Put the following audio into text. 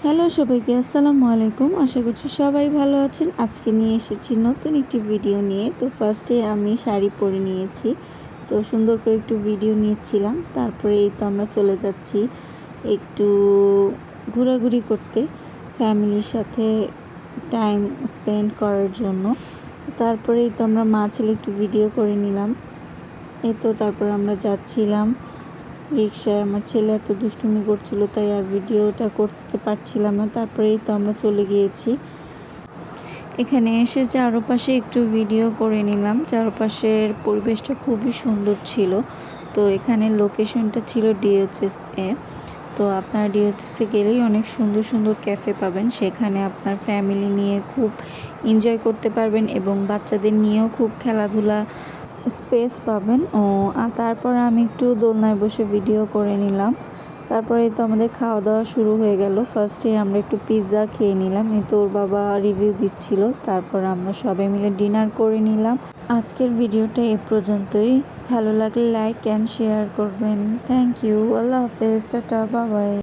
Hello সবাইকে, আসসালামু আলাইকুম। আশা করছি সবাই ভালো আছেন। আজকে নিয়ে এসেছি নতুন একটি ভিডিও নিয়ে। তো ফার্স্টে আমি শাড়ি পরে নিয়েছি, তো সুন্দর করে একটু ভিডিও নিচ্ছিলাম। তারপরে এই তো আমরা চলে যাচ্ছি একটু ঘোরাঘুরি করতে, ফ্যামিলির সাথে টাইম স্পেন্ড করার জন্য। তারপরে এই তো আমরা মা ছেলে একটু ভিডিও করে নিলাম। এই তো তারপর আমরা যাচ্ছিলাম রিক্সায়। আমার ছেলে এত দুষ্টুমি করছিল, তাই আর ভিডিওটা করতে পারছিলাম না। তারপরেই তো আমরা চলে গিয়েছি। এখানে এসে চারপাশে একটু ভিডিও করে নিলাম। চারপাশের পরিবেশটা খুবই সুন্দর ছিল। তো এখানে লোকেশনটা ছিল ডিএচএস এ। তো আপনার ডিএচএসে গেলেই অনেক সুন্দর সুন্দর ক্যাফে পাবেন। সেখানে আপনার ফ্যামিলি নিয়ে খুব এনজয় করতে পারবেন এবং বাচ্চাদের নিয়েও খুব খেলাধুলা স্পেস পাবেন। আর তারপর আমি একটু দোলনায় বসে ভিডিও করে নিলাম। তারপরে তো আমাদের খাওয়া দাওয়া শুরু হয়ে গেল। ফার্স্টে আমরা একটু পিৎজা খেয়ে নিলাম, এই তো ওর বাবা রিভিউ দিচ্ছিল। তারপর আমরা সবাই মিলে ডিনার করে নিলাম। আজকের ভিডিওটা এ পর্যন্তই। ভালো লাগলে লাইক অ্যান্ড শেয়ার করবেন। Thank you. আল্লাহ হাফেজ। টাটা, বাই বাই।